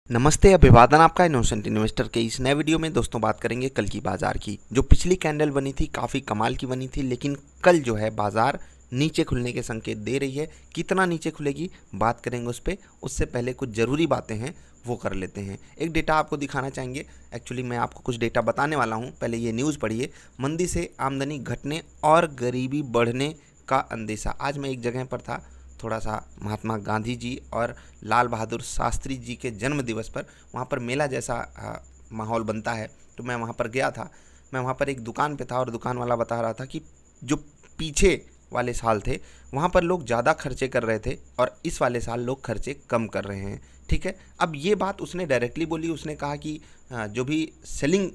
नमस्ते, अभिवादन आपका इनोसेंट इन्वेस्टर के इस नए वीडियो में दोस्तों बात करेंगे कल की बाजार की। जो पिछली कैंडल बनी थी काफ़ी कमाल की बनी थी, लेकिन कल जो है बाजार नीचे खुलने के संकेत दे रही है। कितना नीचे खुलेगी बात करेंगे उस पर। उससे पहले कुछ ज़रूरी बातें हैं वो कर लेते हैं। एक डेटा आपको दिखाना चाहेंगे। एक्चुअली मैं आपको कुछ डेटा बताने वाला हूँ, पहले ये न्यूज़ पढ़िए। मंदी से आमदनी घटने और गरीबी बढ़ने का अंदेशा। आज मैं एक जगह पर था, थोड़ा सा महात्मा गांधी जी और लाल बहादुर शास्त्री जी के जन्म दिवस पर, वहाँ पर मेला जैसा माहौल बनता है, तो मैं वहाँ पर गया था। मैं वहाँ पर एक दुकान पे था और दुकान वाला बता रहा था कि जो पीछे वाले साल थे वहाँ पर लोग ज़्यादा खर्चे कर रहे थे और इस वाले साल लोग खर्चे कम कर रहे हैं। ठीक है, अब ये बात उसने डायरेक्टली बोली। उसने कहा कि जो भी सेलिंग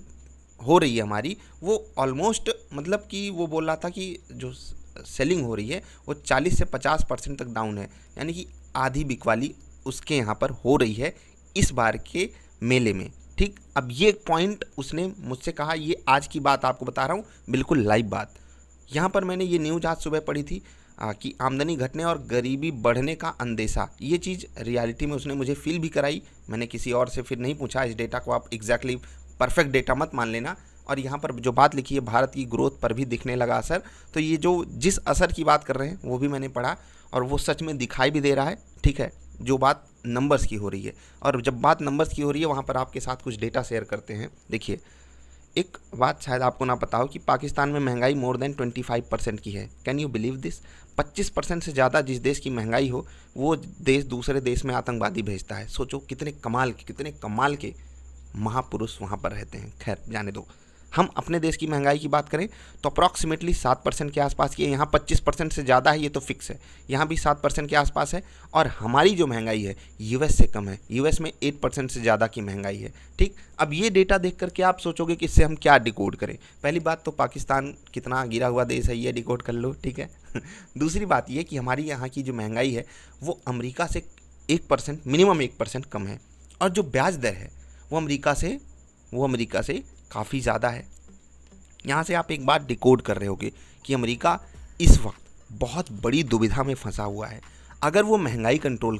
हो रही है हमारी, वो ऑलमोस्ट, मतलब कि वो बोल रहा था कि जो सेलिंग हो रही है वो 40 से 50% तक डाउन है, यानी कि आधी बिकवाली उसके यहाँ पर हो रही है इस बार के मेले में। ठीक, अब ये पॉइंट उसने मुझसे कहा। ये आज की बात आपको बता रहा हूँ, बिल्कुल लाइव बात। यहाँ पर मैंने ये न्यूज़ आज सुबह पढ़ी थी कि आमदनी घटने और गरीबी बढ़ने का अंदेशा। ये चीज़ रियलिटी में उसने मुझे फील भी कराई। मैंने किसी और से फिर नहीं पूछा। इस डेटा को आप एग्जैक्टली परफेक्ट डेटा मत मान लेना। और यहाँ पर जो बात लिखी है, भारत की ग्रोथ पर भी दिखने लगा असर। तो ये जो जिस असर की बात कर रहे हैं वो भी मैंने पढ़ा और वो सच में दिखाई भी दे रहा है। ठीक है, जो बात नंबर्स की हो रही है, और जब बात नंबर्स की हो रही है वहाँ पर आपके साथ कुछ डेटा शेयर करते हैं। देखिए, एक बात शायद आपको ना पता हो कि पाकिस्तान में महंगाई मोर देन 25% की है। Can you believe this? 25% से ज़्यादा जिस देश की महंगाई हो, वो देश दूसरे देश में आतंकवादी भेजता है। सोचो कितने कमाल के महापुरुष वहाँ पर रहते हैं। खैर, जाने दो। हम अपने देश की महंगाई की बात करें तो अप्रॉक्सीमेटली 7% के आसपास की है। यहाँ 25% से ज़्यादा है, ये तो फिक्स है। यहाँ भी 7% के आसपास है। और हमारी जो महंगाई है यूएस से कम है। यूएस में 8% से ज़्यादा की महंगाई है। ठीक, अब ये डेटा देख करके आप सोचोगे कि इससे हम क्या डिकोड करें। पहली बात तो पाकिस्तान कितना गिरा हुआ देश है, ये डिकोड कर लो। ठीक है दूसरी बात ये कि हमारी यहाँ की जो महंगाई है वो अमेरिका से 1%, मिनिमम 1% कम है। और जो ब्याज दर है वो अमेरिका से काफ़ी ज़्यादा है। यहाँ से आप एक बात डिकोड कर रहे होगे कि अमेरिका इस वक्त बहुत बड़ी दुविधा में फंसा हुआ है। अगर वो महंगाई कंट्रोल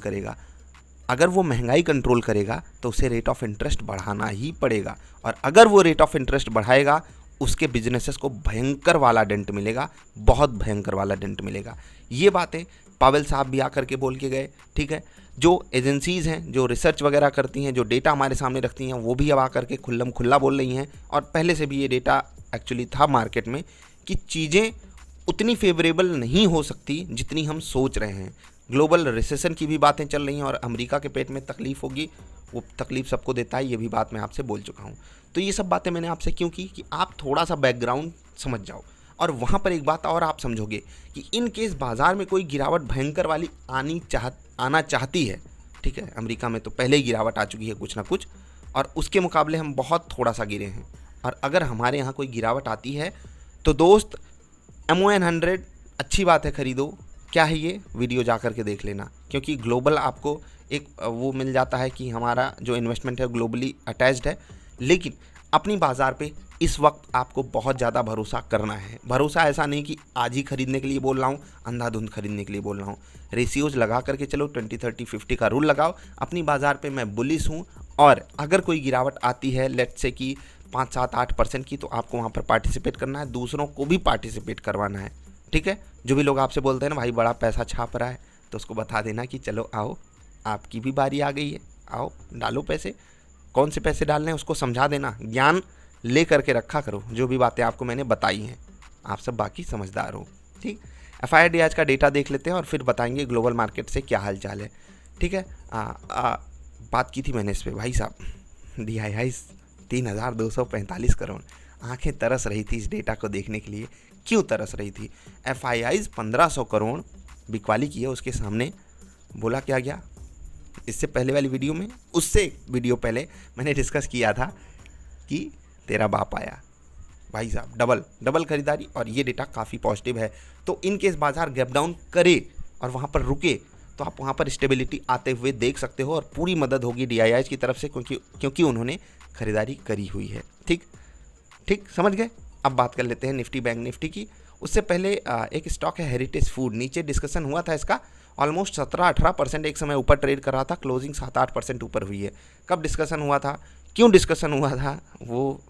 करेगा तो उसे रेट ऑफ इंटरेस्ट बढ़ाना ही पड़ेगा। और अगर वो रेट ऑफ इंटरेस्ट बढ़ाएगा, उसके बिजनेसेस को भयंकर वाला डेंट मिलेगा, बहुत भयंकर वाला डेंट मिलेगा। ये बातें पावेल साहब भी आकर के बोल के गए। ठीक है, जो एजेंसीज़ हैं, जो रिसर्च वगैरह करती हैं, जो डेटा हमारे सामने रखती हैं, वो भी अब आकर के खुल्लम खुल्ला बोल रही हैं। और पहले से भी ये डेटा एक्चुअली था मार्केट में कि चीज़ें उतनी फेवरेबल नहीं हो सकती जितनी हम सोच रहे हैं। ग्लोबल रिसेशन की भी बातें चल रही हैं और अमेरिका के पेट में तकलीफ़ होगी। वो तकलीफ़ सबको देता है, ये भी बात मैं आपसे बोल चुका हूँ। तो ये सब बातें मैंने आपसे क्यों की कि आप थोड़ा सा बैकग्राउंड समझ जाओ। और वहाँ पर एक बात और आप समझोगे कि इन केस बाज़ार में कोई गिरावट भयंकर वाली आना चाहती है। ठीक है, अमेरिका में तो पहले ही गिरावट आ चुकी है कुछ ना कुछ, और उसके मुकाबले हम बहुत थोड़ा सा गिरे हैं। और अगर हमारे यहाँ कोई गिरावट आती है तो दोस्त, MON 100 अच्छी बात है, ख़रीदो। क्या है ये, वीडियो जा कर के देख लेना, क्योंकि ग्लोबल आपको एक वो मिल जाता है कि हमारा जो इन्वेस्टमेंट है ग्लोबली अटैच्ड है। लेकिन अपनी बाज़ार पे इस वक्त आपको बहुत ज़्यादा भरोसा करना है। भरोसा ऐसा नहीं कि आज ही खरीदने के लिए बोल रहा हूँ, अंधाधुंध खरीदने के लिए बोल रहा हूँ। रेशियोज लगा करके चलो, 20-30-50 का रूल लगाओ। अपनी बाज़ार पे मैं बुलिश हूँ, और अगर कोई गिरावट आती है लेट्स से कि 5-7-8% की, तो आपको वहाँ पर पार्टिसिपेट करना है, दूसरों को भी पार्टिसिपेट करवाना है। ठीक है, जो भी लोग आपसे बोलते हैं ना भाई बड़ा पैसा छाप रहा है, तो उसको बता देना कि चलो आओ, आपकी भी बारी आ गई है, आओ डालो पैसे। कौन से पैसे डालने हैं उसको समझा देना। ज्ञान ले करके रखा करो, जो भी बातें आपको मैंने बताई हैं। आप सब बाकी समझदार हो। ठीक, FID आज का डेटा देख लेते हैं और फिर बताएंगे ग्लोबल मार्केट से क्या हाल चाल है। ठीक है, बात की थी मैंने इस पर भाई साहब, DII 3245 करोड़। आंखें तरस रही थी इस डेटा को देखने के लिए। क्यों तरस रही थी? FII 1500 करोड़ बिकवाली की है, उसके सामने बोला क्या गया? इससे पहले वाली वीडियो में, उससे वीडियो पहले मैंने डिस्कस किया था कि तेरा बाप आया। भाई साहब डबल खरीदारी, और ये डेटा काफ़ी पॉजिटिव है। तो इन केस बाजार गैप डाउन करे और वहाँ पर रुके तो आप वहाँ पर स्टेबिलिटी आते हुए देख सकते हो, और पूरी मदद होगी DII की तरफ से, क्योंकि उन्होंने खरीदारी करी हुई है। ठीक, समझ गए? अब बात कर लेते हैं निफ्टी बैंक निफ्टी की। उससे पहले एक स्टॉक है हेरिटेज फूड, नीचे डिस्कशन हुआ था इसका ऑलमोस्ट 17-18% एक समय ऊपर ट्रेड कर रहा था, क्लोजिंग 7-8% ऊपर हुई है। कब डिस्कशन हुआ था, क्यों डिस्कशन हुआ था, वो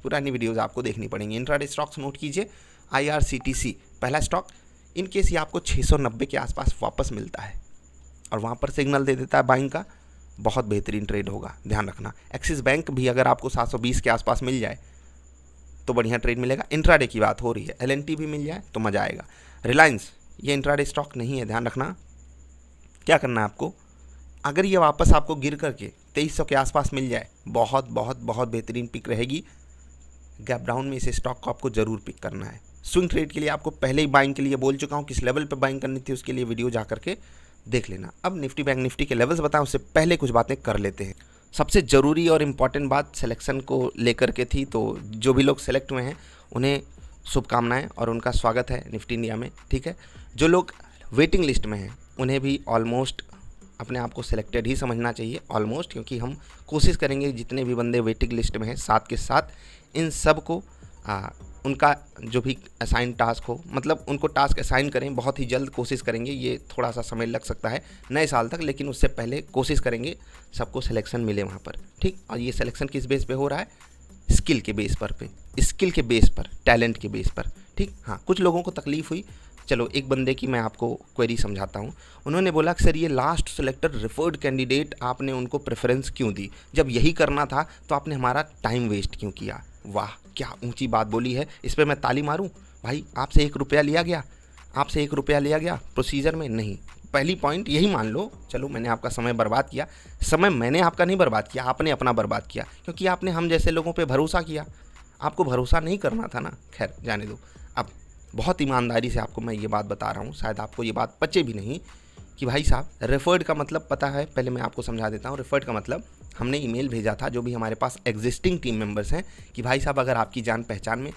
पुरानी वीडियोस आपको देखनी पड़ेंगी। इंट्राडे स्टॉक्स नोट कीजिए, IRCTC पहला स्टॉक, इन केस ये आपको 690 के आसपास वापस मिलता है और वहाँ पर सिग्नल दे देता है बाइंग का, बहुत बेहतरीन ट्रेड होगा, ध्यान रखना। एक्सिस बैंक भी अगर आपको 720 के आसपास मिल जाए तो बढ़िया ट्रेड मिलेगा। इंट्राडे की बात हो रही है, LNT भी मिल जाए तो मज़ा आएगा। रिलायंस ये इंट्राडे स्टॉक नहीं है, ध्यान रखना। क्या करना है आपको, अगर ये वापस आपको गिर करके 2300 के आसपास मिल जाए, बहुत बहुत बहुत बेहतरीन पिक रहेगी। गैप डाउन में इस स्टॉक को आपको ज़रूर पिक करना है। स्विंग ट्रेड के लिए आपको पहले ही बाइंग के लिए बोल चुका हूँ, किस लेवल पे बाइंग करनी थी उसके लिए वीडियो जा करके देख लेना। अब निफ्टी बैंक निफ्टी के लेवल्स बताएं उससे पहले कुछ बातें कर लेते हैं। सबसे ज़रूरी और इम्पॉर्टेंट बात सिलेक्शन को लेकर के थी, तो जो भी लोग सेलेक्ट हुए हैं उन्हें शुभकामनाएं और उनका स्वागत है निफ्टी इंडिया में, ठीक है। जो लोग वेटिंग लिस्ट में हैं उन्हें भी ऑलमोस्ट अपने आप को सिलेक्टेड ही समझना चाहिए, ऑलमोस्ट, क्योंकि हम कोशिश करेंगे जितने भी बंदे वेटिंग लिस्ट में हैं साथ के साथ इन सब को उनका जो भी असाइन टास्क हो, मतलब उनको टास्क असाइन करें, बहुत ही जल्द कोशिश करेंगे। ये थोड़ा सा समय लग सकता है नए साल तक, लेकिन उससे पहले कोशिश करेंगे सबको सिलेक्शन मिले वहाँ पर, ठीक। और ये सिलेक्शन किस बेस पे हो रहा है, स्किल के बेस पर स्किल के बेस पर, टैलेंट के बेस पर, ठीक। हाँ, कुछ लोगों को तकलीफ़ हुई, चलो एक बंदे की मैं आपको क्वेरी समझाता हूँ। उन्होंने बोला कि सर ये लास्ट सेलेक्टर रेफर्ड कैंडिडेट, आपने उनको प्रेफरेंस क्यों दी, जब यही करना था तो आपने हमारा टाइम वेस्ट क्यों किया। वाह, क्या ऊंची बात बोली है, इस पर मैं ताली मारूं। भाई आपसे 1 रुपया लिया गया, आपसे 1 रुपया लिया गया प्रोसीजर में नहीं। पहली पॉइंट यही मान लो, चलो मैंने आपका समय बर्बाद किया, समय मैंने आपका नहीं बर्बाद किया, आपने अपना बर्बाद किया, क्योंकि आपने हम जैसे लोगों पे भरोसा किया। आपको भरोसा नहीं करना था ना, खैर जाने दो। अब बहुत ईमानदारी से आपको मैं ये बात बता रहा हूँ, शायद आपको ये बात पचे भी नहीं कि भाई साहब रेफर्ड का मतलब पता है, पहले मैं आपको समझा देता हूँ। रेफर्ड का मतलब हमने ईमेल भेजा था जो भी हमारे पास एग्जिस्टिंग टीम मेंबर्स हैं कि भाई साहब अगर आपकी जान पहचान में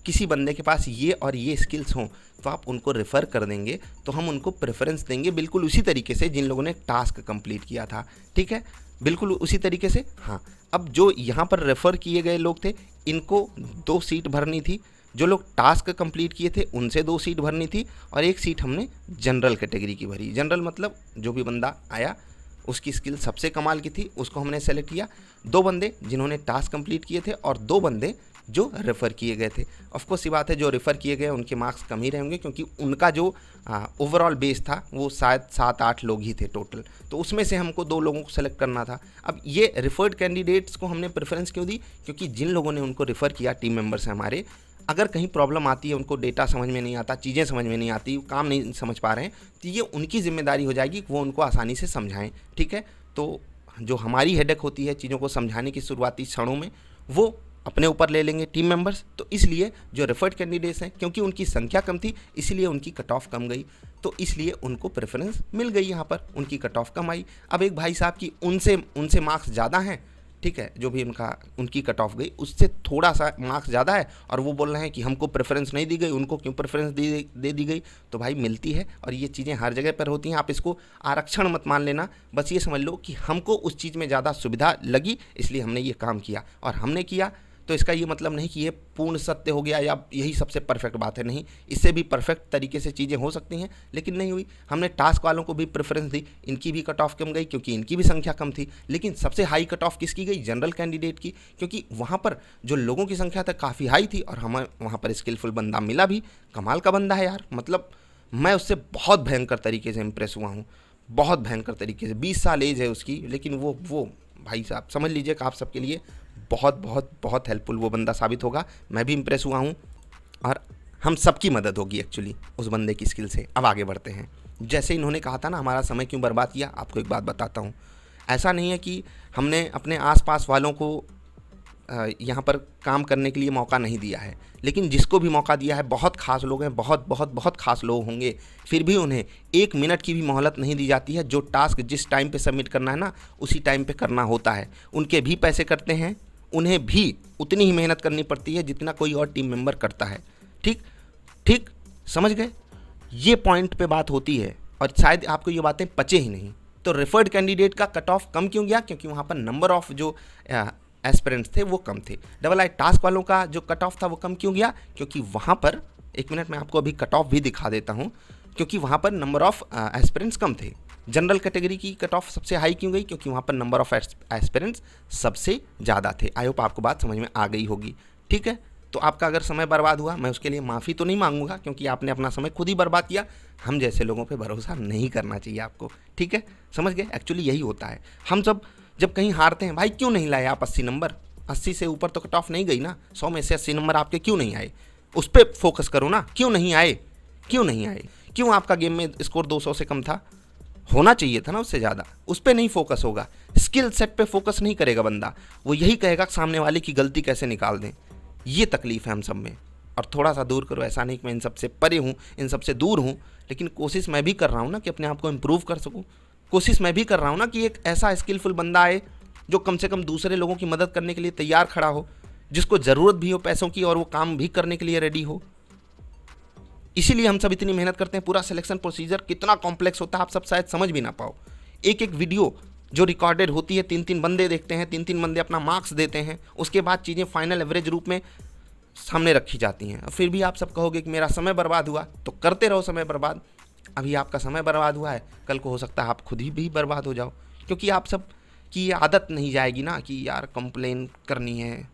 किसी बंदे के पास ये और ये स्किल्स हों तो आप उनको रेफ़र कर देंगे, तो हम उनको प्रेफरेंस देंगे बिल्कुल उसी तरीके से जिन लोगों ने टास्क कंप्लीट किया था, ठीक है, बिल्कुल उसी तरीके से। हाँ, अब जो यहाँ पर रेफ़र किए गए लोग थे इनको 2 सीट भरनी थी, जो लोग टास्क कंप्लीट किए थे उनसे 2 सीट भरनी थी और 1 सीट हमने जनरल कैटेगरी की भरी। जनरल मतलब जो भी बंदा आया उसकी स्किल सबसे कमाल की थी, उसको हमने सेलेक्ट किया। 2 बंदे जिन्होंने टास्क कंप्लीट किए थे और 2 बंदे जो रेफ़र किए गए थे। ऑफकोर्स ये बात है, जो रेफ़र किए गए उनके मार्क्स कम ही रहेंगे क्योंकि उनका जो ओवरऑल बेस था वो शायद 7-8 लोग ही थे टोटल, तो उसमें से हमको 2 लोगों को सेलेक्ट करना था। अब ये रेफर्ड कैंडिडेट्स को हमने प्रेफरेंस क्यों दी, क्योंकि जिन लोगों ने उनको रेफ़र किया, टीम मेंबर्स हैं हमारे, अगर कहीं प्रॉब्लम आती है, उनको डेटा समझ में नहीं आता, चीज़ें समझ में नहीं आती, काम नहीं समझ पा रहे हैं, तो ये उनकी जिम्मेदारी हो जाएगी कि वो उनको आसानी से समझाएं, ठीक है। तो जो हमारी हेडेक होती है चीज़ों को समझाने की शुरुआती क्षणों में, वो अपने ऊपर ले लेंगे टीम मेंबर्स। तो इसलिए जो रेफर्ड कैंडिडेट्स हैं, क्योंकि उनकी संख्या कम थी इसलिए उनकी कट ऑफ कम गई, तो इसलिए उनको प्रेफरेंस मिल गई, यहाँ पर उनकी कट ऑफ कम आई। अब एक भाई साहब की उनसे मार्क्स ज़्यादा हैं, ठीक है, जो भी उनकी कट ऑफ गई उससे थोड़ा सा मार्क्स ज़्यादा है और वो बोल रहे हैं कि हमको प्रेफरेंस नहीं दी गई, उनको क्यों प्रेफरेंस दे दी गई। तो भाई मिलती है और ये चीज़ें हर जगह पर होती हैं, आप इसको आरक्षण मत मान लेना, बस ये समझ लो कि हमको उस चीज़ में ज़्यादा सुविधा लगी इसलिए हमने ये काम किया, और हमने किया तो इसका ये मतलब नहीं कि ये पूर्ण सत्य हो गया या यही सबसे परफेक्ट बात है, नहीं, इससे भी परफेक्ट तरीके से चीज़ें हो सकती हैं, लेकिन नहीं हुई। हमने टास्क वालों को भी प्रेफरेंस दी, इनकी भी कट ऑफ कम गई क्योंकि इनकी भी संख्या कम थी, लेकिन सबसे हाई कट ऑफ किसकी गई, जनरल कैंडिडेट की, क्योंकि वहाँ पर जो लोगों की संख्या था काफ़ी हाई थी और हमें वहाँ पर स्किलफुल बंदा मिला भी, कमाल का बंदा है यार, मतलब मैं उससे बहुत भयंकर तरीके से इम्प्रेस हुआ हूँ, बहुत भयंकर तरीके से। 20 साल एज है उसकी, लेकिन वो भाई साहब समझ लीजिए कि आप सबके लिए बहुत बहुत बहुत हेल्पफुल वो बंदा साबित होगा। मैं भी इम्प्रेस हुआ हूँ और हम सबकी मदद होगी एक्चुअली उस बंदे की स्किल से। अब आगे बढ़ते हैं। जैसे इन्होंने कहा था ना हमारा समय क्यों बर्बाद किया, आपको एक बात बताता हूँ। ऐसा नहीं है कि हमने अपने आसपास वालों को यहाँ पर काम करने के लिए मौका नहीं दिया है, लेकिन जिसको भी मौका दिया है बहुत खास लोग हैं, बहुत बहुत बहुत खास लोग होंगे, फिर भी उन्हें 1 मिनट की भी मोहलत नहीं दी जाती है। जो टास्क जिस टाइम पे सबमिट करना है ना उसी टाइम पे करना होता है। उनके भी पैसे कटते हैं, उन्हें भी उतनी ही मेहनत करनी पड़ती है जितना कोई और टीम मेंबर करता है। ठीक समझ गए, ये पॉइंट पे बात होती है और शायद आपको ये बातें पचे ही नहीं। तो रेफर्ड कैंडिडेट का कट ऑफ कम क्यों गया, क्योंकि वहाँ पर नंबर ऑफ जो एस्पिरेंट्स थे वो कम थे। डबल आई टास्क वालों का जो कट ऑफ था वो कम क्यों गया, क्योंकि वहाँ पर 1 मिनट में आपको अभी कट ऑफ भी दिखा देता हूँ। क्योंकि वहाँ पर नंबर ऑफ एस्पिरेंट्स कम थे। जनरल कैटेगरी की कट ऑफ सबसे हाई क्यों गई? क्योंकि वहाँ पर नंबर ऑफ एस्पिरेंट्स सबसे ज़्यादा थे। आई होप आपको बात समझ में आ गई होगी। ठीक है, तो आपका अगर समय बर्बाद हुआ, मैं उसके लिए माफ़ी तो नहीं मांगूंगा, क्योंकि आपने अपना समय खुद ही बर्बाद किया। हम जैसे लोगों पे भरोसा नहीं करना चाहिए आपको। ठीक है, समझ गए? एक्चुअली यही होता है। हम सब जब कहीं हारते हैं, भाई क्यों नहीं लाए आप 80 नंबर? 80 से ऊपर तो कट ऑफ नहीं गई ना, 100 में से 80 नंबर आपके क्यों नहीं आए? उस पर फोकस करो ना, क्यों नहीं आए? क्यों नहीं आए? क्यों आपका गेम में स्कोर 200 से कम था? होना चाहिए था ना उससे ज़्यादा। उस पर नहीं फोकस होगा, स्किल सेट पे फोकस नहीं करेगा बंदा। वो यही कहेगा सामने वाले की गलती कैसे निकाल दें। ये तकलीफ है हम सब में। और थोड़ा सा दूर करो, ऐसा नहीं कि मैं इन सबसे परे हूँ, इन सबसे दूर हूँ, लेकिन कोशिश मैं भी कर रहा हूँ ना कि अपने आप को इम्प्रूव कर सकूँ। कोशिश मैं भी कर रहा हूँ ना कि एक ऐसा स्किलफुल बंदा आए जो कम से कम दूसरे लोगों की मदद करने के लिए तैयार खड़ा हो, जिसको ज़रूरत भी हो पैसों की और वो काम भी करने के लिए रेडी हो। इसीलिए हम सब इतनी मेहनत करते हैं। पूरा सिलेक्शन प्रोसीजर कितना कॉम्प्लेक्स होता है, आप सब शायद समझ भी ना पाओ। एक एक वीडियो जो रिकॉर्डेड होती है, 3-3 बंदे देखते हैं, 3-3 बंदे अपना मार्क्स देते हैं, उसके बाद चीज़ें फाइनल एवरेज रूप में सामने रखी जाती हैं। फिर भी आप सब कहोगे कि मेरा समय बर्बाद हुआ, तो करते रहो समय बर्बाद। अभी आपका समय बर्बाद हुआ है, कल को हो सकता है आप खुद ही भी बर्बाद हो जाओ, क्योंकि आप सब की ये आदत नहीं जाएगी ना कि यार कंप्लेन करनी है,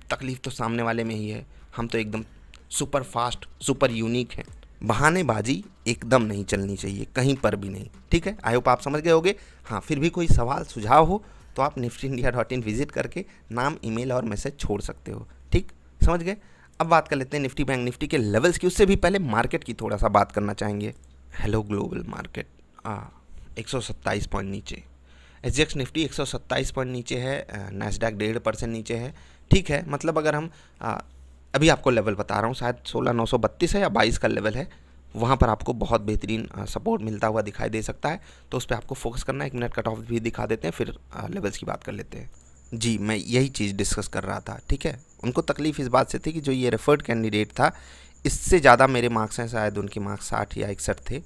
तकलीफ़ तो सामने वाले में ही है, हम तो एकदम सुपर फास्ट सुपर यूनिक हैं। बहानेबाजी एकदम नहीं चलनी चाहिए, कहीं पर भी नहीं। ठीक है, आई होप आप समझ गए होगे। हाँ, फिर भी कोई सवाल सुझाव हो तो आप niftyindia.in विजिट करके नाम, ईमेल और मैसेज छोड़ सकते हो। ठीक, समझ गए। अब बात कर लेते हैं निफ्टी बैंक निफ्टी के लेवल्स की। उससे भी पहले मार्केट की थोड़ा सा बात करना चाहेंगे। हेलो ग्लोबल मार्केट 127 पॉइंट नीचे, SGX निफ्टी 127 पॉइंट नीचे है, नैस्डैक 1.5% नीचे है। ठीक है, मतलब अगर हम अभी आपको लेवल बता रहा हूँ, शायद 16,932 है या 22 का लेवल है, वहाँ पर आपको बहुत बेहतरीन सपोर्ट मिलता हुआ दिखाई दे सकता है। तो उस पर आपको फोकस करना है। 1 मिनट कट ऑफ भी दिखा देते हैं, फिर लेवल्स की बात कर लेते हैं। जी, मैं यही चीज़ डिस्कस कर रहा था। ठीक है, उनको तकलीफ़ इस बात से थी कि जो ये रेफर्ड कैंडिडेट था, इससे ज़्यादा मेरे मार्क्स हैं, शायद उनके मार्क्स 60 या 61 थे,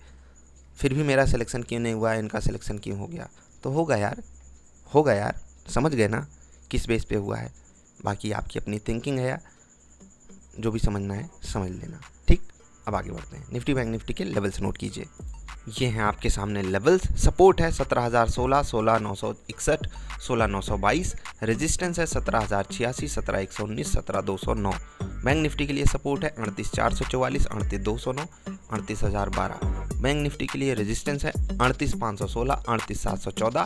फिर भी मेरा सिलेक्शन क्यों नहीं हुआ, इनका सिलेक्शन क्यों हो गया? तो होगा यार, होगा यार, समझ गए ना किस बेस पे हुआ है। बाकी आपकी अपनी थिंकिंग है यार, जो भी समझना है समझ लेना। ठीक, अब आगे बढ़ते हैं। निफ्टी बैंक निफ्टी के लेवल्स नोट कीजिए। ये हैं आपके सामने लेवल्स। सपोर्ट है 17,016, 16,961, 16,922। रेजिस्टेंस है 17,086, 17,119, 17,209। बैंक निफ्टी के लिए सपोर्ट है 38,444, 38,209, 38,012। बैंक निफ्टी के लिए रेजिस्टेंस है 38,516, 38,714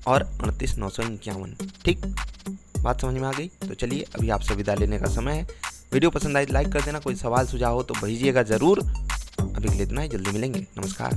और 38,951। ठीक, बात समझ में आ गई? तो चलिए अभी आपसे विदा लेने का समय है। वीडियो पसंद आई तो लाइक कर देना। कोई सवाल सुझाव हो तो भेजिएगा ज़रूर। अभी के लिए इतना ही, जल्दी मिलेंगे। नमस्कार।